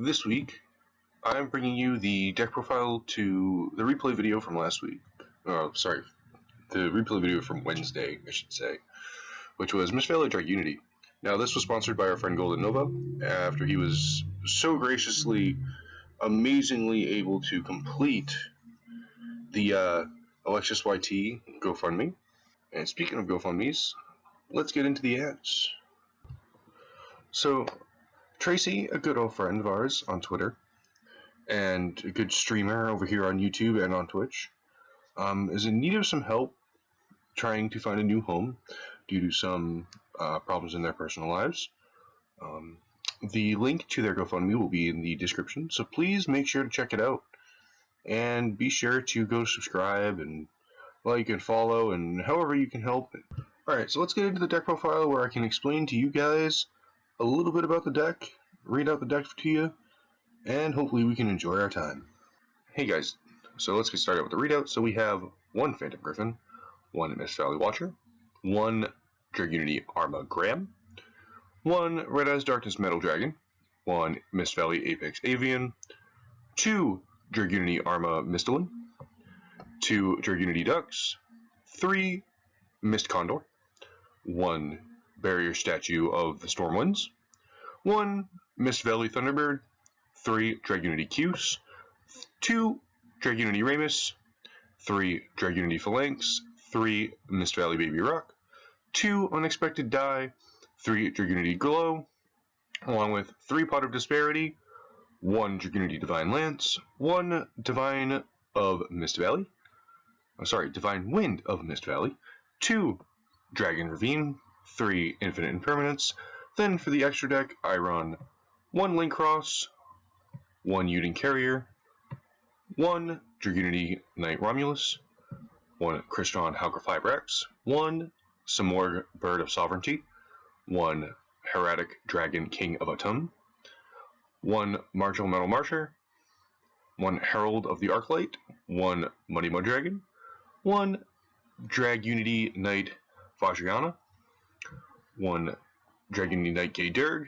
This week, I'm bringing you the deck profile to the replay video from last week. The replay video from Wednesday, I should say, which was Miss Valley Dragunity. Now, this was sponsored by our friend Golden Nova, after he was so graciously, amazingly able to complete the Alexis YT GoFundMe. And speaking of GoFundMes, let's get into the ads. So, Tracy, a good old friend of ours on Twitter, and a good streamer over here on YouTube and on Twitch, is in need of some help trying to find a new home due to some problems in their personal lives. The link to their GoFundMe will be in the description, so please make sure to check it out. And be sure to go subscribe and like and follow and however you can help. Alright, so let's get into the deck profile where I can explain to you guys a little bit about the deck, read out the deck to you, and hopefully we can enjoy our time. Hey guys, so let's get started with the readout. So we have one Phantom Griffin, one Mist Valley Watcher, one Dragunity Arma Graham, one Red Eyes Darkness Metal Dragon, one Mist Valley Apex Avian, two Dragunity Arma Mistolin, two Dragunity Ducks, three Mist Condor, one Barrier Statue of the Stormwinds, one Mist Valley Thunderbird, three Dragunity Cuse, two Dragunity Ramus, three Dragunity Phalanx, three Mist Valley Baby Rock, two Unexpected Die, three Dragunity Glow, along with three Pot of Disparity, one Dragunity Divine Lance, one Divine of Mist Valley, Divine Wind of Mist Valley, two Dragon Ravine, three Infinite Impermanence. Then for the extra deck, I run one Link Cross, one Uden Carrier, one Dragunity Knight Romulus, one Crystron Halgrafy Rex, one Samorg Bird of Sovereignty, one Heretic Dragon King of Autumn, one Martial Metal Martyr, one Herald of the Arclight, one Muddy Mud Dragon, one Dragunity Knight Vajrayana, one Dragunity Knight Gay Durg,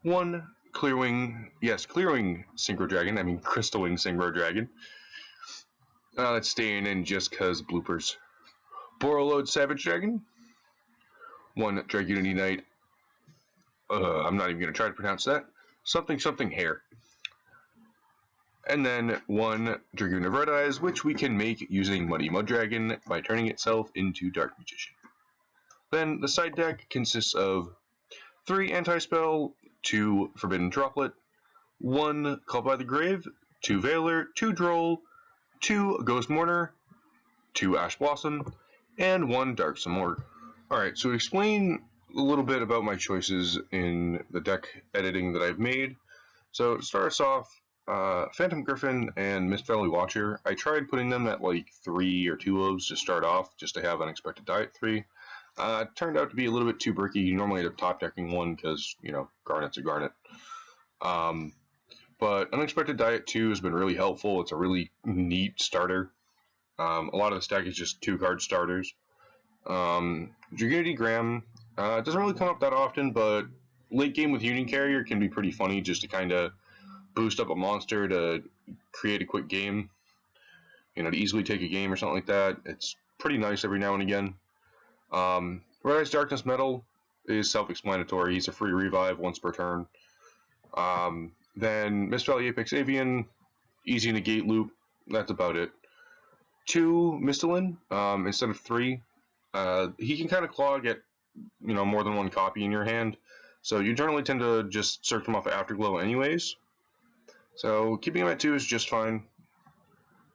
one Clearwing Synchro Dragon, Crystal Wing Synchro Dragon. That's staying in just cause bloopers. Borreload Savage Dragon, one Dragunity Knight, I'm not even going to try to pronounce that, something hair. And then one Dragoon of Red Eyes, which we can make using Muddy Mud Dragon by turning itself into Dark Magician. Then the side deck consists of three Anti-Spell, two Forbidden Droplet, one Called by the Grave, two Veiler, two Droll, two Ghost Mourner, two Ash Blossom, and one Dark Samorg. Alright, so to explain a little bit about my choices in the deck editing that I've made. So to start us off, Phantom Griffin and Mist Valley Watcher, I tried putting them at like 3 or 2 ofs to start off, just to have Unexpected Die at 3. It turned out to be a little bit too bricky. You normally end up top decking one because, Garnet's a Garnet. But Unexpected Die at 2 has been really helpful. It's a really neat starter. A lot of the stack is just 2-card starters. Dragunity Graham doesn't really come up that often, but late game with Uden Carrier can be pretty funny just to kind of boost up a monster to create a quick game. To easily take a game or something like that. It's pretty nice every now and again. Red Eyes Darkness Metal is self-explanatory. He's a free revive once per turn. Then Mist Valley Apex Avian, easy negate loop. That's about it. 2 Mistolin instead of 3. He can kind of clog at more than one copy in your hand, so you generally tend to just search him off of Afterglow anyways. So keeping him at 2 is just fine.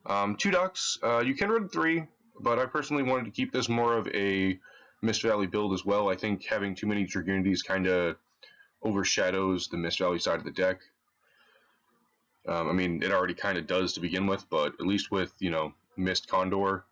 2 Ducks, you can run 3, but I personally wanted to keep this more of a Mist Valley build as well. I think having too many Dragunities kind of overshadows the Mist Valley side of the deck. It already kind of does to begin with, but at least with, Mist Condor,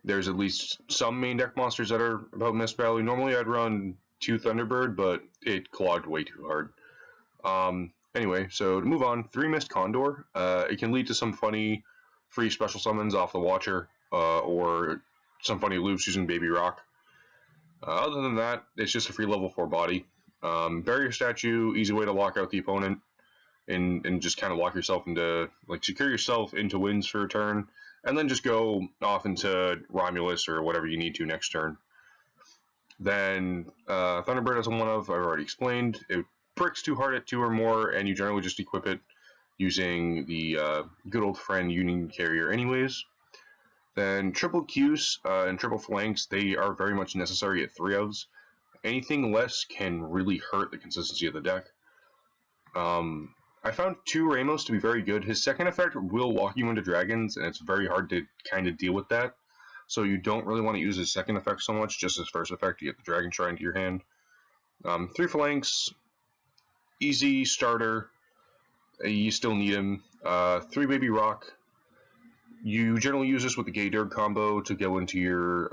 there's at least some main deck monsters that are about Mist Valley. Normally I'd run 2 Thunderbird, but it clogged way too hard. Anyway, so to move on, 3 Mist Condor. It can lead to some funny free special summons off the Watcher, or some funny loops using Baby Rock. Other than that, it's just a free level 4 body. Barrier Statue, easy way to lock out the opponent. and just kind of lock yourself into, like, secure yourself into wins for a turn, and then just go off into Romulus or whatever you need to next turn. Then Thunderbird as a 1-of, I've already explained. It bricks too hard at 2 or more, and you generally just equip it using the good old friend Union Carrier anyways. Then triple Qs and triple Phalanx, they are very much necessary at 3-ofs. Anything less can really hurt the consistency of the deck. I found 2 Ramos to be very good. His second effect will lock you into dragons, and it's very hard to kind of deal with that. So you don't really want to use his second effect so much, just his first effect to get the Dragon Shrine to your hand. 3 Phalanx, easy starter. You still need him. 3 Baby Rock. You generally use this with the Gayderg combo to go into your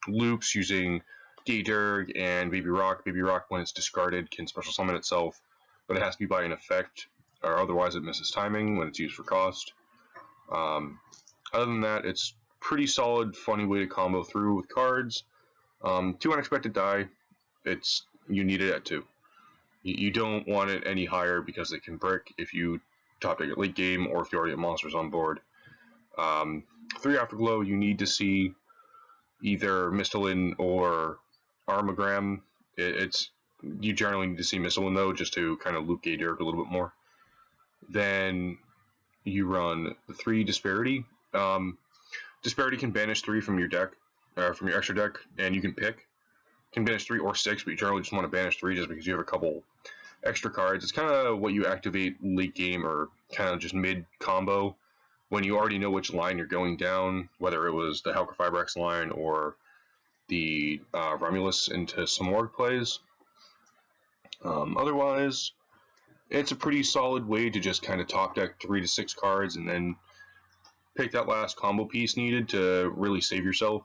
loops using Gayderg and Baby Rock. Baby Rock, when it's discarded, can special summon itself, but it has to be by an effect, or otherwise it misses timing when it's used for cost. Other than that, it's pretty solid, funny way to combo through with cards. 2 unexpected die. You need it at 2. You don't want it any higher because it can brick if you top deck it late game or if you already have monsters on board. 3 Afterglow, you need to see either Misthalin or Armagram. You generally need to see Misthalin though, just to kind of loop Gayderg a little bit more. Then you run 3 Disparity. Disparity can banish 3 from your deck, from your extra deck, and you can pick. Can banish 3 or 6, but you generally just want to banish 3 just because you have a couple extra cards. It's kind of what you activate late game or kind of just mid combo when you already know which line you're going down, whether it was the Halqifibrax line or the Romulus into Samorg plays. Otherwise, it's a pretty solid way to just kind of top deck 3 to 6 cards and then pick that last combo piece needed to really save yourself.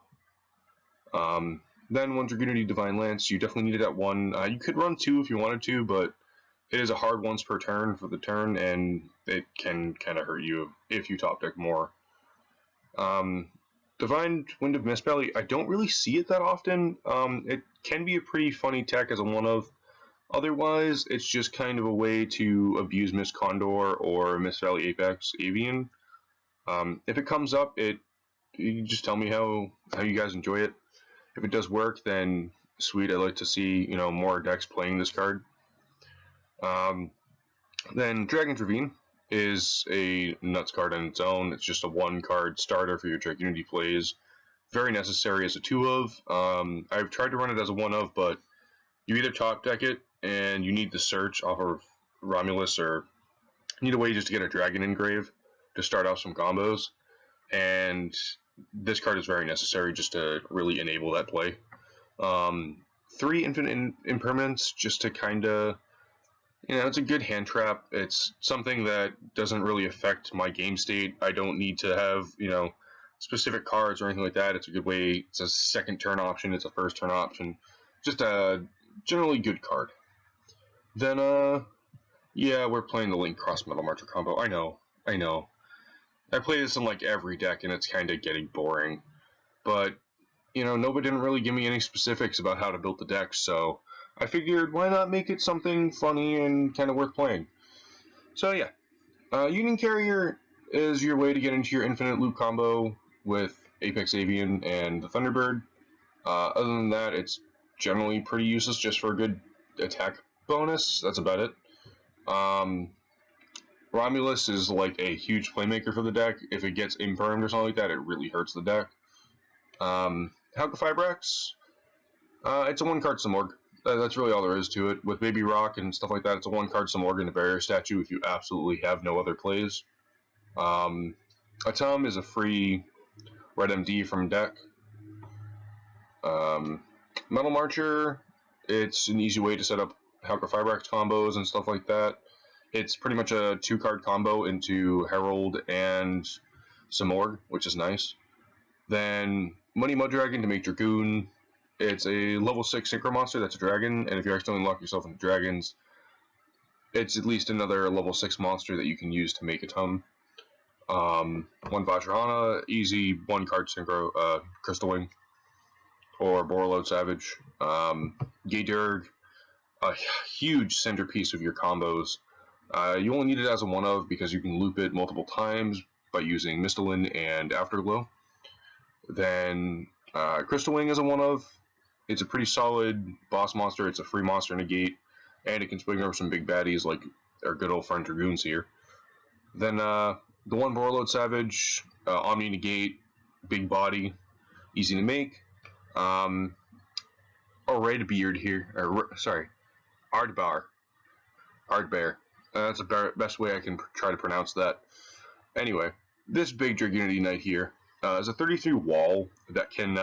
Then 1 Dragunity Divine Lance, you definitely need it at 1. You could run 2 if you wanted to, but it is a hard once per turn for the turn, and it can kind of hurt you if you top deck more. Divine Wind of Mistbelly, I don't really see it that often. It can be a pretty funny tech as a 1-of. Otherwise, it's just kind of a way to abuse Mist Condor or Mist Valley Apex Avian. If it comes up, you just tell me how you guys enjoy it. If it does work, then sweet. I'd like to see more decks playing this card. Then Dragon's Ravine is a nuts card on its own. It's just a 1-card starter for your Dragunity plays. Very necessary as a 2-of. I've tried to run it as a 1-of, but you either top deck it and you need the search off of Romulus, or you need a way just to get a Dragon Engrave to start off some combos. And this card is very necessary just to really enable that play. 3 Infinite Impermanence just to kind of, it's a good hand trap. It's something that doesn't really affect my game state. I don't need to have, specific cards or anything like that. It's a good way. It's a second turn option. It's a first turn option. Just a generally good card. Then, yeah, we're playing the Link Cross Metal Marcher combo. I know. I play this in like every deck, and it's kind of getting boring. But, nobody didn't really give me any specifics about how to build the deck, so I figured why not make it something funny and kind of worth playing. So yeah, Union Carrier is your way to get into your infinite loop combo with Apex Avian and the Thunderbird. Other than that, it's generally pretty useless just for a good attack bonus. That's about it. Romulus is like a huge playmaker for the deck. If it gets impermed or something like that, it really hurts the deck. Halqifibrax, it's a 1-card Samorg. That's really all there is to it. With Baby Rock and stuff like that, it's a 1-card Samorg and a barrier statue if you absolutely have no other plays. Atom is a free red MD from deck. Metal Marcher, it's an easy way to set up Halqifibrax combos and stuff like that. It's pretty much a 2-card combo into Herald and Samorg, which is nice. Then Money Mud Dragon to make Dragoon. It's a level 6 Synchro Monster that's a dragon, and if you accidentally lock yourself into dragons, it's at least another level 6 monster that you can use to make a ton. 1 Vajrana, easy 1-card Synchro Crystal Wing, or Borreload Savage. Gayderg, a huge centerpiece of your combos. You only need it as a one-of because you can loop it multiple times by using Mistolin and Afterglow. Then Crystal Wing is a one-of. It's a pretty solid boss monster. It's a free monster negate, and it can swing over some big baddies like our good old friend Dragoons here. Then the one Warlord Savage, Omni negate, big body, easy to make. Red Beard here, sorry, Ardbar. That's the best way I can try to pronounce that. Anyway, this big Dragunity Knight here is a 33 wall that can,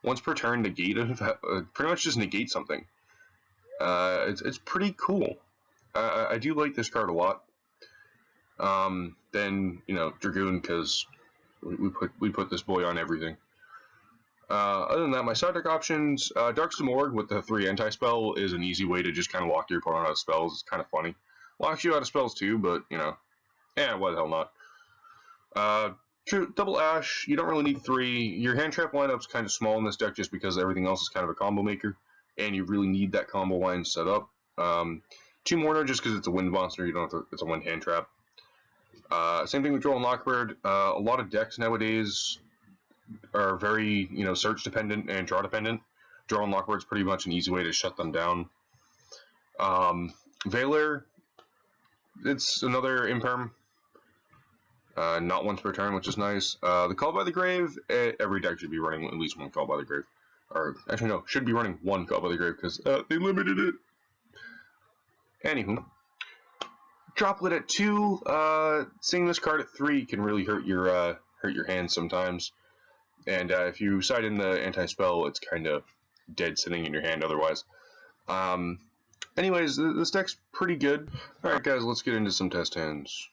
once per turn, negate pretty much just negate something. It's pretty cool. I do like this card a lot. Then, Dragoon, because we put this boy on everything. Other than that, my side deck options, Dark Simorg with the 3 anti-spell is an easy way to just kind of walk your opponent out of spells. It's kind of funny. Locks you out of spells too, but, why the hell not? Double Ash, you don't really need 3. Your hand trap lineup's kind of small in this deck just because everything else is kind of a combo maker, and you really need that combo line set up. 2 Mourner just because it's a wind monster, you don't have to, it's a wind hand trap. Same thing with Droll and Lockbird. A lot of decks nowadays are very, search dependent and draw dependent. Droll and Lockbird's pretty much an easy way to shut them down. Veiler, it's another imperm. Not once per turn, which is nice. The Call by the Grave, every deck should be running at least one Call by the Grave. Or, actually no, should be running one Call by the Grave, because they limited it. Anywho. Droplet at 2, seeing this card at 3 can really hurt your hand sometimes. And if you side in the anti-spell, it's kind of dead sitting in your hand otherwise. Anyways, this deck's pretty good. Alright guys, let's get into some test hands.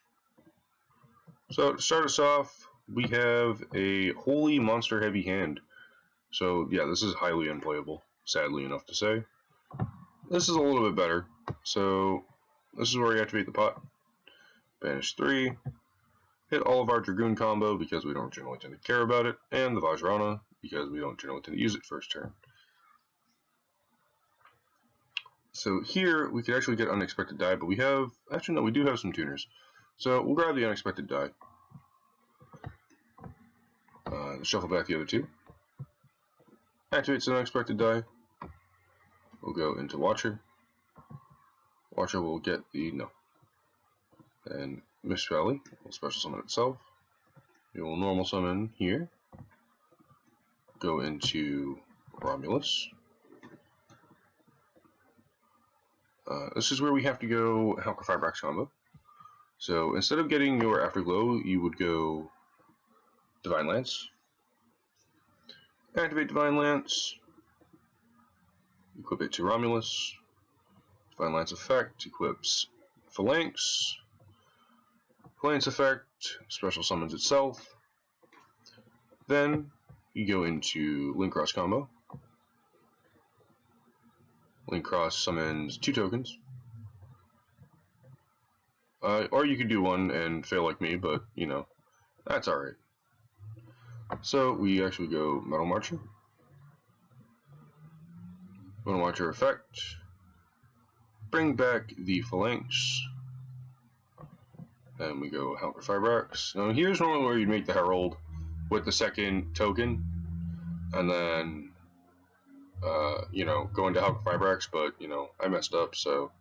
So to start us off, we have a Holy Monster Heavy hand. So yeah, this is highly unplayable, sadly enough to say. This is a little bit better. So this is where we activate the pot. Banish 3. Hit all of our Dragoon combo because we don't generally tend to care about it, and the Vajrana because we don't generally tend to use it first turn. So here we could actually get Unexpected Die, but we have, actually no, we do have some tuners. So we'll grab the Unexpected Die. Shuffle back the other 2. Activates the Unexpected Die. We'll go into Watcher. Watcher will get the, no. And Mist Valley will special summon itself. It will normal summon here. Go into Romulus. This is where we have to go Halka Firebrax combo. So instead of getting your Afterglow, you would go Divine Lance. Activate Divine Lance. Equip it to Romulus. Divine Lance effect equips Phalanx. Phalanx effect special summons itself. Then you go into Link Cross combo. Link Cross summons 2 tokens. Or you could do one and fail like me, but, that's alright. So we actually go Metal Marcher. Metal Marcher effect. Bring back the Phalanx. And we go Halka Firebrax. Now here's normally where you make the Herald with the second token. And then, go into Halka Firebrax, but, I messed up, so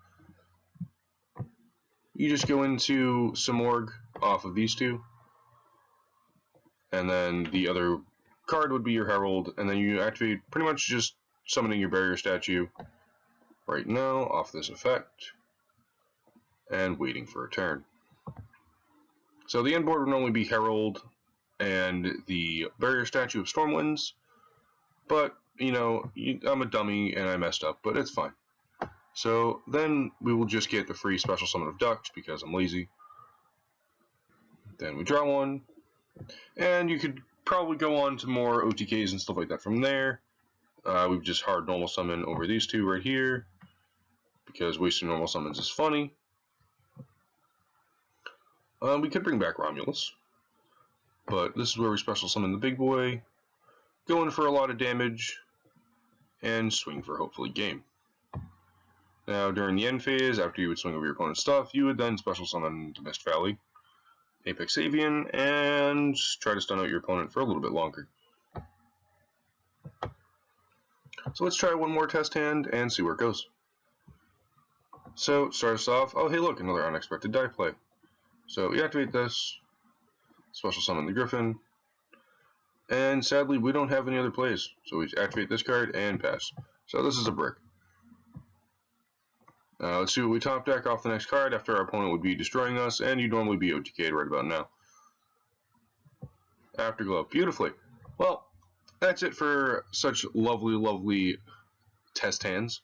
you just go into Simorg off of these 2. And then the other card would be your Herald, and then you activate pretty much just summoning your barrier statue right now off this effect, and waiting for a turn. So the end board would normally be Herald and the barrier statue of Stormwinds, but, I'm a dummy and I messed up, but it's fine. So then we will just get the free special summon of Ducks because I'm lazy. Then we draw one, and you could probably go on to more OTKs and stuff like that from there. We've just hard normal summon over these 2 right here because wasting normal summons is funny. We could bring back Romulus, but this is where we special summon the big boy, go in for a lot of damage, and swing for hopefully game. Now, during the end phase, after you would swing over your opponent's stuff, you would then special summon the Mist Valley, Apex Avian, and try to stun out your opponent for a little bit longer. So let's try one more test hand and see where it goes. So, start us off. Oh, hey look, another unexpected die play. So we activate this, special summon the Griffin, and sadly we don't have any other plays. So we activate this card and pass. So this is a brick. Let's see what we top deck off the next card after our opponent would be destroying us, and you'd normally be OTK'd right about now. Afterglow. Beautifully. Well, that's it for such lovely, lovely test hands.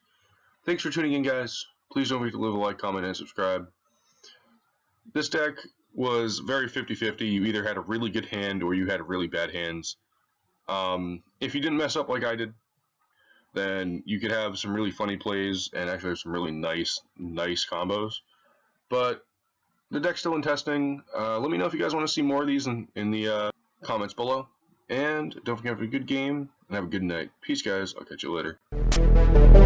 Thanks for tuning in, guys. Please don't forget to leave a like, comment, and subscribe. This deck was very 50-50. You either had a really good hand or you had really bad hands. If you didn't mess up like I did, then you could have some really funny plays and actually have some really nice combos. But the deck's still in testing. Let me know if you guys want to see more of these in the comments below. And don't forget to have a good game and have a good night. Peace, guys. I'll catch you later.